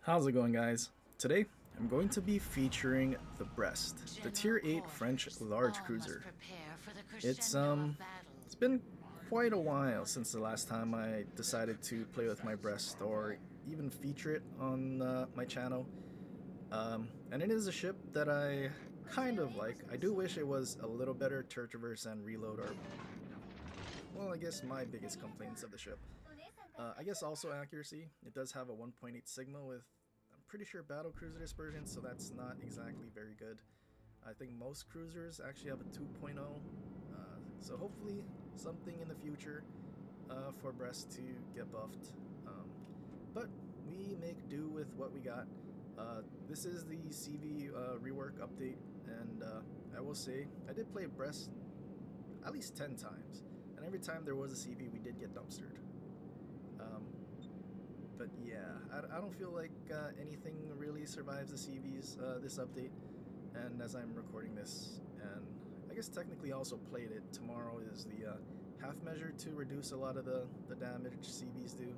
How's it going, guys? Today, I'm going to be featuring the Brest, the Tier 8 French large cruiser. It's it's been quite a while since the last time I decided to play with my Brest or even feature it on my channel. And it is a ship that I kind of like. I do wish it was a little better. Turret traverse and reload are, well, I guess my biggest complaints of the ship. I guess also accuracy. It does have a 1.8 Sigma with, I'm pretty sure, battle cruiser dispersion, so that's not exactly very good. I think most cruisers actually have a 2.0, so hopefully something in the future for Brest to get buffed. But we make do with what we got. This is the CV rework update, and I will say I did play Brest at least 10 times, and every time there was a CV, we did get dumpstered. Um, but yeah, I don't feel like anything really survives the CVs this update. And as I'm recording this, and I guess technically also played it, tomorrow is the half measure to reduce a lot of the damage CVs do.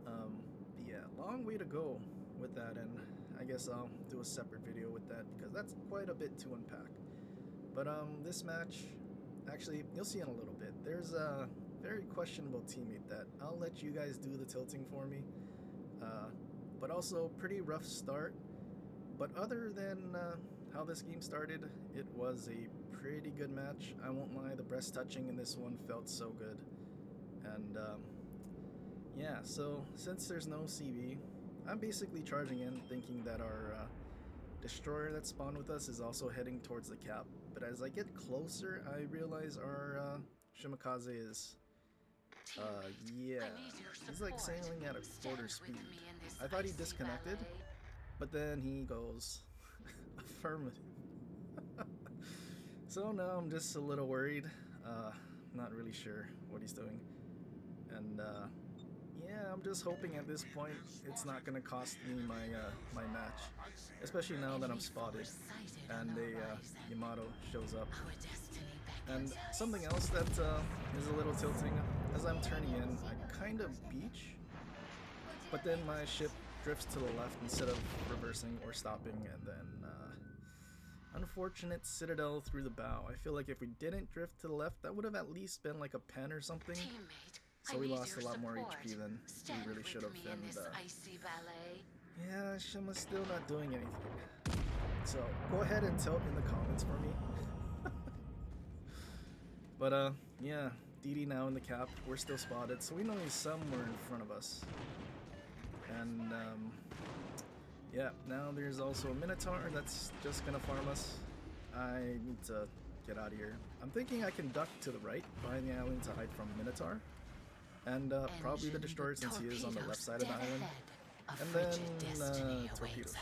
But yeah, long way to go with that, and I guess I'll do a separate video with that because that's quite a bit to unpack. But this match, actually, you'll see in a little bit. There's a very questionable teammate that I'll let you guys do the tilting for me. Uh, but also pretty rough start. But other than how this game started, it was a pretty good match. I won't lie, the breast touching in this one felt so good. And yeah, so since there's no CV, I'm basically charging in thinking that our destroyer that spawned with us is also heading towards the cap. But as I get closer, I realize our Shimakaze is, yeah, he's like sailing at a quarter speed. I thought he disconnected, but then he goes affirmative. So now I'm just a little worried. Not really sure what he's doing. And yeah, I'm just hoping at this point it's not gonna cost me my match, especially now that I'm spotted and a Yamato shows up. And something else that is a little tilting, as I'm turning in, I kind of beach, but then my ship drifts to the left instead of reversing or stopping, and then unfortunate citadel through the bow. I feel like if we didn't drift to the left, that would have at least been like a pen or something. So we lost a lot more HP than we really should have. And yeah, Shima's still not doing anything. So go ahead and tilt in the comments for me. But yeah, DD now in the cap. We're still spotted, so we know he's somewhere in front of us. And yeah, now there's also a Minotaur that's just gonna farm us. I need to get out of here. I'm thinking I can duck to the right behind the island to hide from Minotaur. And probably the destroyer since he is on the left side of the island. And then torpedoes.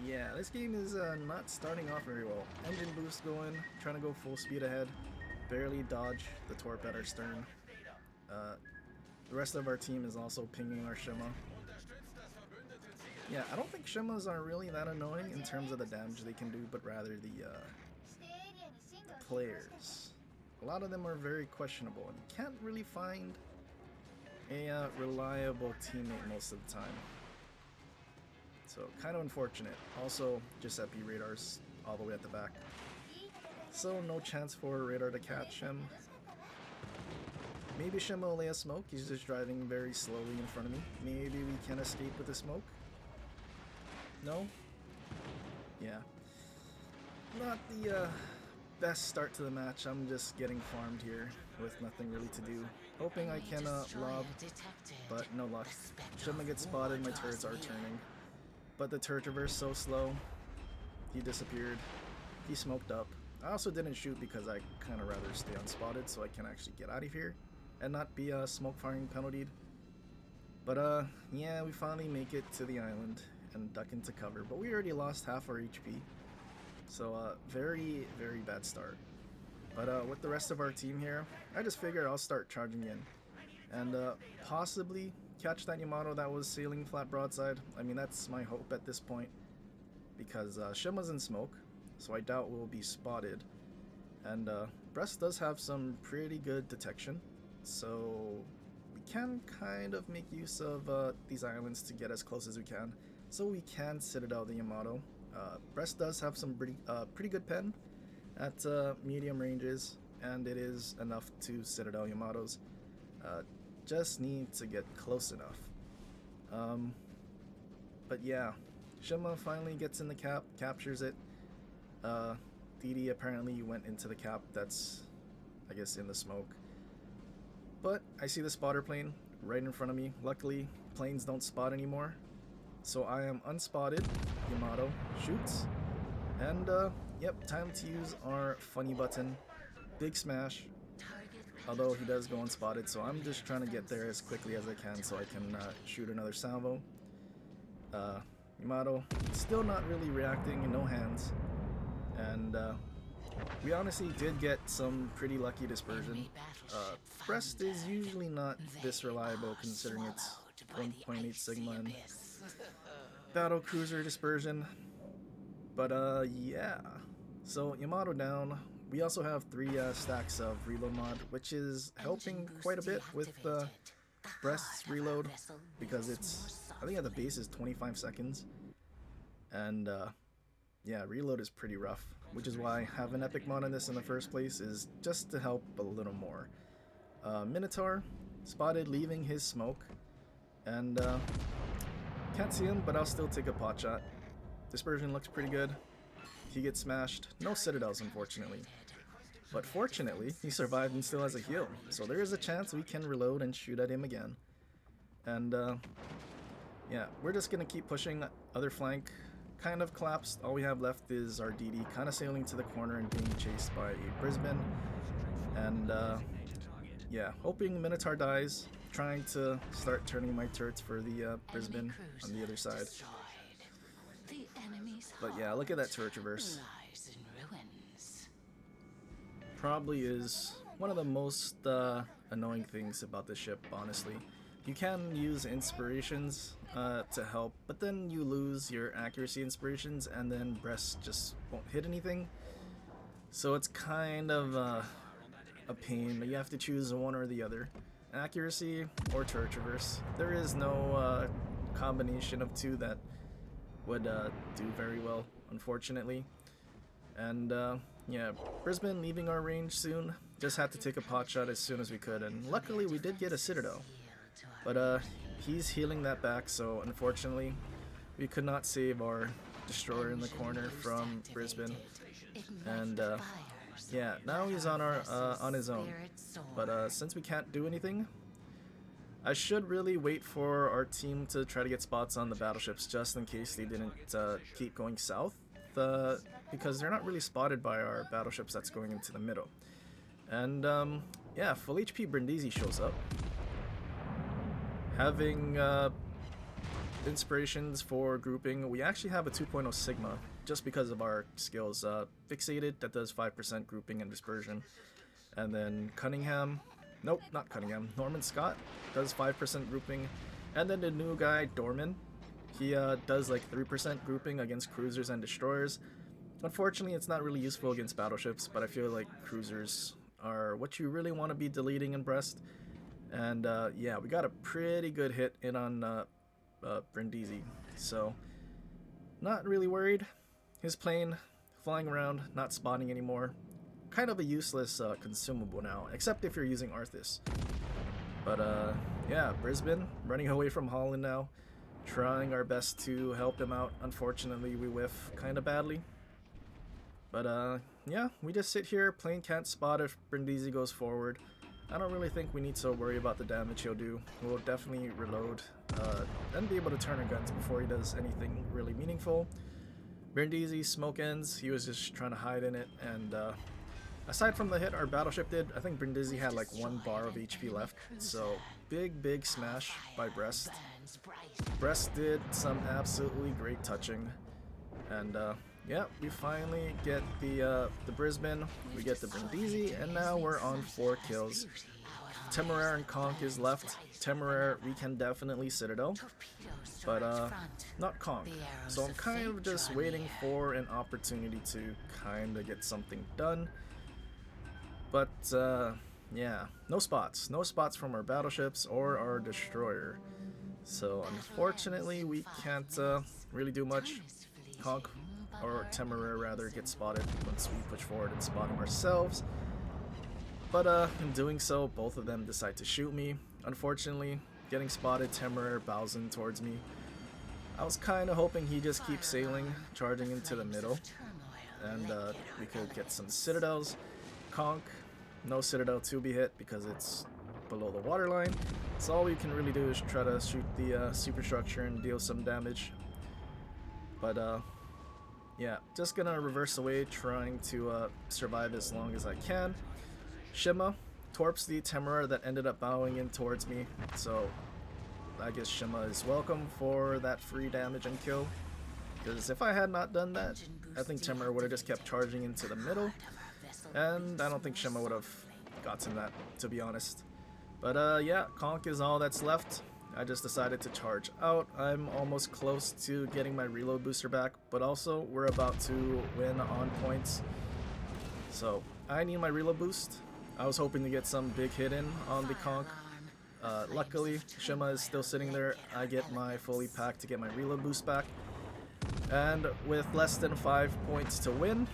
Yeah, this game is not starting off very well. Engine boost going, trying to go full speed ahead. Barely dodge the torp at our stern. The rest of our team is also pinging our Shima. Yeah, I don't think Shimas are really that annoying in terms of the damage they can do, but rather the players. A lot of them are very questionable, and you can't really find a reliable teammate most of the time. So kind of unfortunate. Also, Giuseppe radar's all the way at the back, so no chance for a radar to catch him. Maybe Shima will lay a smoke. He's just driving very slowly in front of me. Maybe we can escape with the smoke. No? Yeah. Not the best start to the match. I'm just getting farmed here with nothing really to do. Hoping I can lob, but no luck. Shima gets spotted, my turrets are turning. But the turret traverse so slow. He disappeared. He smoked up. I also didn't shoot because I kind of rather stay unspotted so I can actually get out of here and not be smoke firing penaltied. But yeah, we finally make it to the island and duck into cover, but we already lost half our HP. So very, very bad start. But with the rest of our team here, I just figured I'll start charging in and possibly catch that Yamato that was sailing flat broadside. I mean, that's my hope at this point, because Shima's in smoke, so I doubt we'll be spotted. And Brest does have some pretty good detection, so we can kind of make use of these islands to get as close as we can, so we can citadel the Yamato. Brest does have some pretty good pen at medium ranges, and it is enough to citadel Yamatos. Just need to get close enough. Um, but yeah, Shima finally gets in the cap, captures it. DD apparently went into the cap that's, I guess, in the smoke. But I see the spotter plane right in front of me. Luckily, planes don't spot anymore. So I am unspotted. Yamato shoots. And, yep, time to use our funny button. Big smash. Although he does go unspotted, so I'm just trying to get there as quickly as I can so I can shoot another salvo. Yamato still not really reacting, no hands. And we honestly did get some pretty lucky dispersion. Brest is usually not this reliable considering it's 1.8 Sigma and battle cruiser dispersion. But yeah. So Yamato down. We also have 3 stacks of reload mod, which is helping quite a bit with Brest's reload because it's, I think at the base is 25 seconds. And yeah, reload is pretty rough, which is why having epic mod on this in the first place is just to help a little more. Minotaur spotted leaving his smoke, and can't see him, but I'll still take a pot shot. Dispersion looks pretty good. He gets smashed. No citadels, unfortunately. But fortunately, he survived and still has a heal, so there is a chance we can reload and shoot at him again. And yeah, we're just gonna keep pushing. Other flank kind of collapsed. All we have left is our DD kind of sailing to the corner and being chased by a Brisbane. And yeah, hoping Minotaur dies. Trying to start turning my turrets for the Brisbane on the other side. But yeah, look at that turret traverse. Probably is one of the most annoying things about this ship, honestly. You can use inspirations to help, but then you lose your accuracy inspirations and then Brest just won't hit anything. So it's kind of a pain. You have to choose one or the other. Accuracy or turret traverse. There is no combination of two that would do very well, unfortunately. And yeah, Brisbane leaving our range soon. Just had to take a pot shot as soon as we could, and luckily we did get a Citadel. But he's healing that back, so unfortunately we could not save our destroyer in the corner from Brisbane. And yeah, now he's on his own. But since we can't do anything, I should really wait for our team to try to get spots on the battleships just in case they didn't keep going south. Because they're not really spotted by our battleships that's going into the middle. And yeah, full HP Brindisi shows up. Having inspirations for grouping, we actually have a 2.0 Sigma just because of our skills. Fixated, that does 5% grouping and dispersion. And then Cunningham, nope, not Cunningham, Norman Scott does 5% grouping. And then the new guy, Dorman, he does like 3% grouping against cruisers and destroyers. Unfortunately, it's not really useful against battleships, but I feel like cruisers are what you really want to be deleting in Brest. And yeah, we got a pretty good hit in on Brindisi, so not really worried. His plane flying around, not spotting anymore. Kind of a useless consumable now, except if you're using Arthas. But yeah, Brisbane running away from Holland now. Trying our best to help him out. Unfortunately, we whiff kind of badly. But yeah, we just sit here. Plane can't spot if Brindisi goes forward. I don't really think we need to worry about the damage he'll do. We'll definitely reload and be able to turn our guns before he does anything really meaningful. Brindisi smoke ends. He was just trying to hide in it. And aside from the hit our battleship did, I think Brindisi had like 1 bar of HP left. So big smash by Brest. Brest did some absolutely great touching. And yeah, we finally get the Brisbane, we get the Brindisi, and now we're on 4 kills. Temeraire and Conch is left. Temeraire, we can definitely Citadel, but not Conch. So I'm kind of just waiting for an opportunity to kind of get something done. But yeah, no spots. No spots from our battleships or our destroyer. So unfortunately, we can't really do much. Conk, or Temeraire rather, gets spotted once we push forward and spot him ourselves. But in doing so, both of them decide to shoot me. Unfortunately, getting spotted, Temeraire bows in towards me. I was kind of hoping he just keeps sailing, charging into the middle, and we could get some citadels. Conk, no citadel to be hit because it's below the waterline. So all we can really do is try to shoot the superstructure and deal some damage. But yeah, just gonna reverse away, trying to survive as long as I can. Shima torps the Temeraire that ended up bowing in towards me, so I guess Shima is welcome for that free damage and kill. Because if I had not done that, I think Temeraire would have just kept charging into the middle, and I don't think Shima would have gotten that, to be honest. But yeah, Conk is all that's left. I just decided to charge out. I'm almost close to getting my reload booster back, but also we're about to win on points. So I need my reload boost. I was hoping to get some big hit in on the Conk. Luckily, Shima is still sitting there. I get my fully packed to get my reload boost back. And with less than 5 points to win,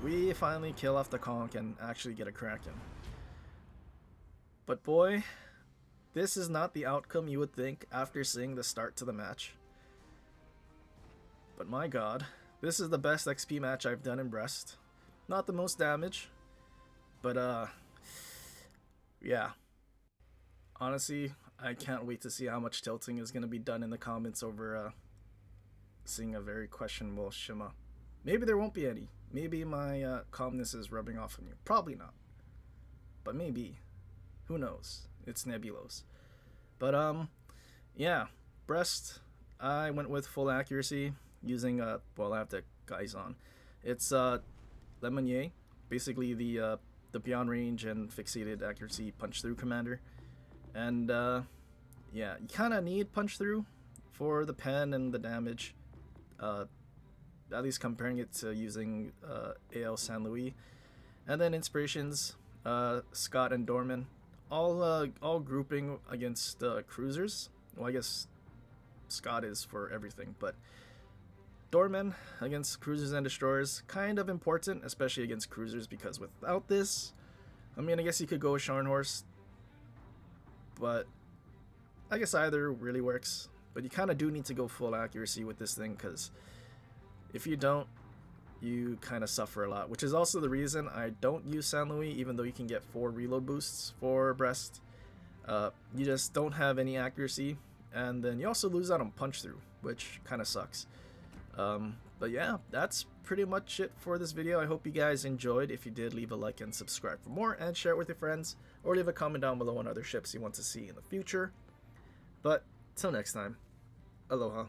we finally kill off the Conk and actually get a Kraken. But boy, this is not the outcome you would think after seeing the start to the match. But my god, this is the best XP match I've done in Brest. Not the most damage, but yeah. Honestly, I can't wait to see how much tilting is going to be done in the comments over seeing a very questionable Shima. Maybe there won't be any. Maybe my calmness is rubbing off on you. Probably not. But maybe. Who knows? It's Nebulos. But yeah, Brest, I went with full accuracy using well, I have the guys on. It's Lemonnier, basically the beyond range and fixated accuracy punch through commander. And yeah, you kind of need punch through for the pen and the damage, at least comparing it to using AL San Luis. And then inspirations, Scott and Dorman, all grouping against cruisers. Well, I guess Scott is for everything, but Dorman against cruisers and destroyers, kind of important, especially against cruisers, because without this, I mean, I guess you could go with Scharnhorst, but I guess either really works. But you kind of do need to go full accuracy with this thing, because if you don't, you kind of suffer a lot, which is also the reason I don't use San Luis, even though you can get 4 reload boosts for Brest. You just don't have any accuracy, and then you also lose out on punch through, which kind of sucks. But yeah, that's pretty much it for this video. I hope you guys enjoyed. If you did, leave a like and subscribe for more, and share it with your friends, or leave a comment down below on other ships you want to see in the future. But till next time, aloha.